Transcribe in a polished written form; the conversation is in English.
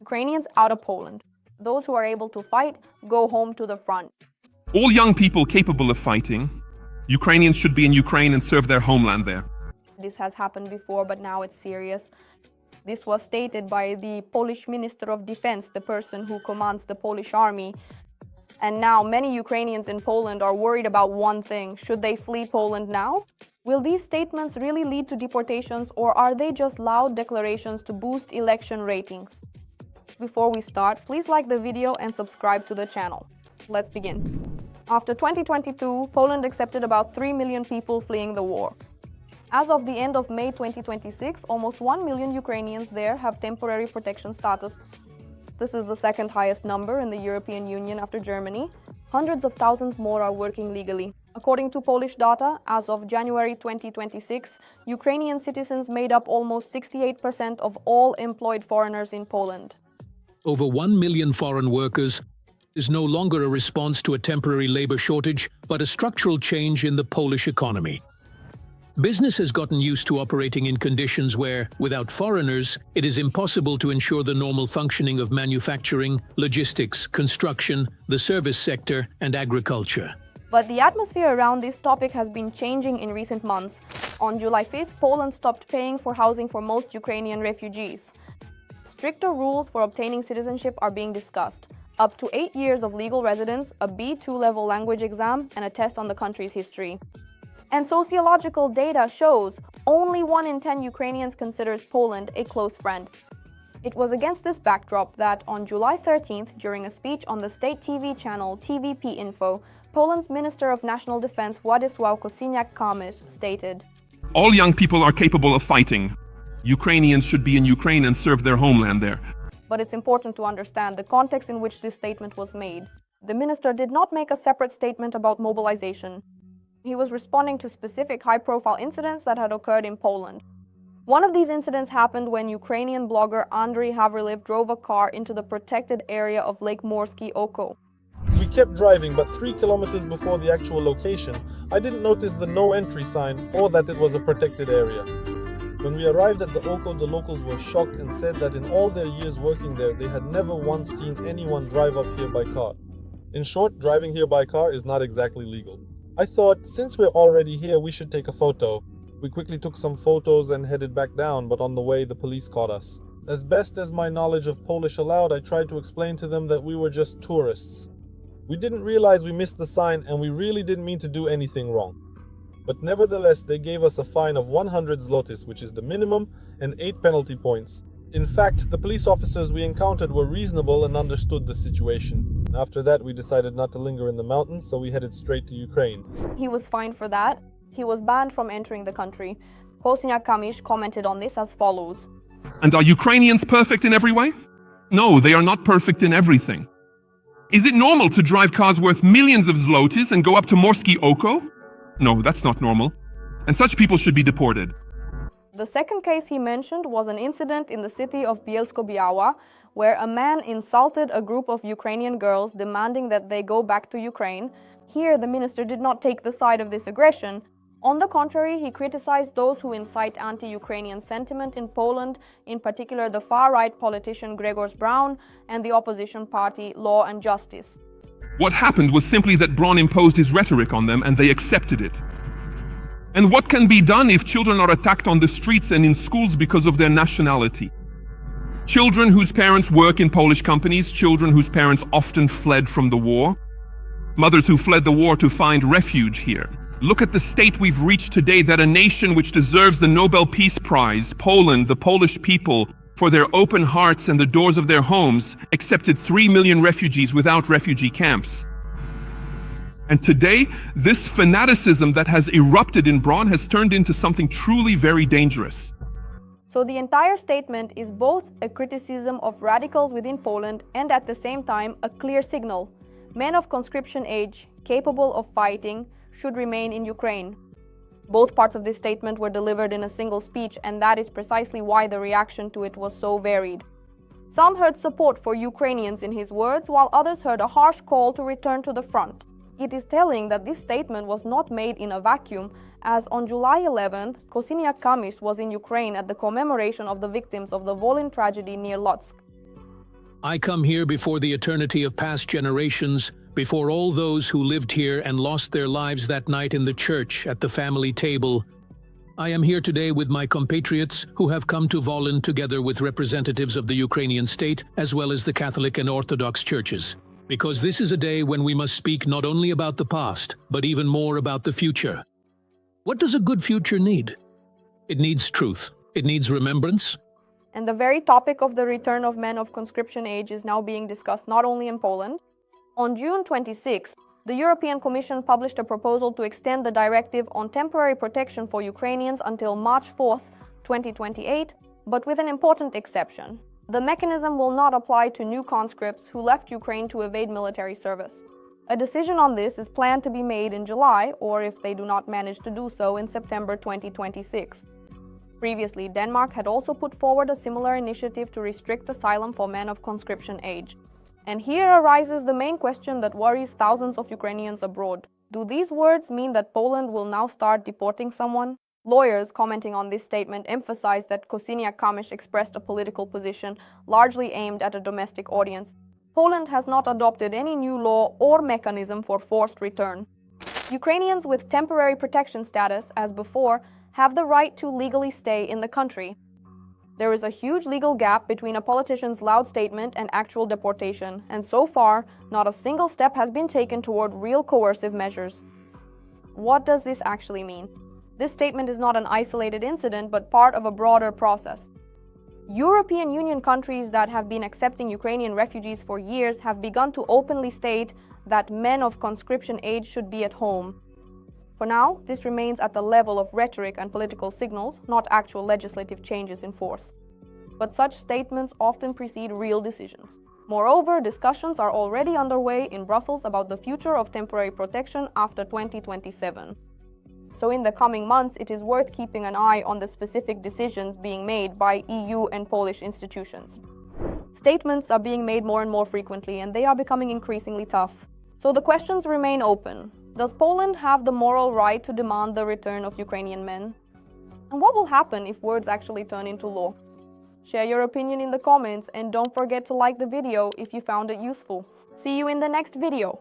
Ukrainians out of Poland. Those who are able to fight go home to the front. All young people capable of fighting, Ukrainians should be in Ukraine and serve their homeland there. This has happened before, but now it's serious. This was stated by the Polish Minister of Defense, the person who commands the Polish army. And now many Ukrainians in Poland are worried about one thing: should they flee Poland now? Will these statements really lead to deportations, or are they just loud declarations to boost election ratings? Before we start, please like the video and subscribe to the channel. Let's begin. After 2022, Poland accepted about 3 million people fleeing the war. As of the end of May 2026, almost 1 million Ukrainians there have temporary protection status. This is the second highest number in the European Union after Germany. Hundreds of thousands more are working legally. According to Polish data, as of January 2026, Ukrainian citizens made up almost 68% of all employed foreigners in Poland. Over 1 million foreign workers is no longer a response to a temporary labor shortage, but a structural change in the Polish economy. Business has gotten used to operating in conditions where, without foreigners, it is impossible to ensure the normal functioning of manufacturing, logistics, construction, the service sector, and agriculture. But the atmosphere around this topic has been changing in recent months. On July 5th, Poland stopped paying for housing for most Ukrainian refugees. Stricter rules for obtaining citizenship are being discussed. Up to 8 years of legal residence, a B2 level language exam, and a test on the country's history. And sociological data shows only 1 in 10 Ukrainians considers Poland a close friend. It was against this backdrop that on July 13th, during a speech on the state TV channel TVP Info, Poland's Minister of National Defense Kosiniak-Kamysz stated, All young people are capable of fighting. Ukrainians should be in Ukraine and serve their homeland there. But it's important to understand the context in which this statement was made. The minister did not make a separate statement about mobilization. He was responding to specific high-profile incidents that had occurred in Poland. One of these incidents happened when Ukrainian blogger Andriy Havrilev drove a car into the protected area of Lake Morskie Oko. We kept driving, but 3 kilometers before the actual location, I didn't notice the no entry sign or that it was a protected area. When we arrived at the Oko, the locals were shocked and said that in all their years working there, they had never once seen anyone drive up here by car. In short, driving here by car is not exactly legal. I thought, since we're already here, we should take a photo. We quickly took some photos and headed back down, but on the way, the police caught us. As best as my knowledge of Polish allowed, I tried to explain to them that we were just tourists. We didn't realize we missed the sign, and we really didn't mean to do anything wrong. But nevertheless, they gave us a fine of 100 zlotys, which is the minimum, and 8 penalty points. In fact, the police officers we encountered were reasonable and understood the situation. After that, we decided not to linger in the mountains, so we headed straight to Ukraine. He was fined for that. He was banned from entering the country. Kosiniak-Kamysz commented on this as follows. And are Ukrainians perfect in every way? No, they are not perfect in everything. Is it normal to drive cars worth millions of zlotys and go up to Morskie Oko? No, that's not normal. And such people should be deported. The second case he mentioned was an incident in the city of Bielsko-Biała, where a man insulted a group of Ukrainian girls, demanding that they go back to Ukraine. Here, the minister did not take the side of this aggression. On the contrary, he criticized those who incite anti-Ukrainian sentiment in Poland, in particular the far-right politician Grzegorz Braun and the opposition party Law and Justice. What happened was simply that Braun imposed his rhetoric on them and they accepted it. And what can be done if children are attacked on the streets and in schools because of their nationality? Children whose parents work in Polish companies, children whose parents often fled from the war, mothers who fled the war to find refuge here. Look at the state we've reached today, that a nation which deserves the Nobel Peace Prize, Poland, the Polish people, for their open hearts and the doors of their homes, accepted 3 million refugees without refugee camps. And today, this fanaticism that has erupted in Braun has turned into something truly very dangerous. So the entire statement is both a criticism of radicals within Poland and at the same time a clear signal. Men of conscription age, capable of fighting, should remain in Ukraine. Both parts of this statement were delivered in a single speech, and that is precisely why the reaction to it was so varied. Some heard support for Ukrainians in his words, while others heard a harsh call to return to the front. It is telling that this statement was not made in a vacuum, as on July 11th, Kosiniak-Kamysz was in Ukraine at the commemoration of the victims of the Volyn tragedy near Lutsk. I come here before the eternity of past generations, before all those who lived here and lost their lives that night in the church at the family table. I am here today with my compatriots who have come to Volyn together with representatives of the Ukrainian state as well as the Catholic and Orthodox churches. Because this is a day when we must speak not only about the past, but even more about the future. What does a good future need? It needs truth. It needs remembrance. And the very topic of the return of men of conscription age is now being discussed not only in Poland. On June 26th, the European Commission published a proposal to extend the directive on temporary protection for Ukrainians until March 4th, 2028, but with an important exception. The mechanism will not apply to new conscripts who left Ukraine to evade military service. A decision on this is planned to be made in July, or if they do not manage to do so, in September 2026. Previously, Denmark had also put forward a similar initiative to restrict asylum for men of conscription age. And here arises the main question that worries thousands of Ukrainians abroad. Do these words mean that Poland will now start deporting someone? Lawyers commenting on this statement emphasize that Kosiniak-Kamysz expressed a political position largely aimed at a domestic audience. Poland has not adopted any new law or mechanism for forced return. Ukrainians with temporary protection status, as before, have the right to legally stay in the country. There is a huge legal gap between a politician's loud statement and actual deportation, and so far, not a single step has been taken toward real coercive measures. What does this actually mean? This statement is not an isolated incident, but part of a broader process. European Union countries that have been accepting Ukrainian refugees for years have begun to openly state that men of conscription age should be at home. For now, this remains at the level of rhetoric and political signals, not actual legislative changes in force. But such statements often precede real decisions. Moreover, discussions are already underway in Brussels about the future of temporary protection after 2027. So in the coming months, it is worth keeping an eye on the specific decisions being made by EU and Polish institutions. Statements are being made more and more frequently, and they are becoming increasingly tough. So the questions remain open. Does Poland have the moral right to demand the return of Ukrainian men? And what will happen if words actually turn into law? Share your opinion in the comments and don't forget to like the video if you found it useful. See you in the next video!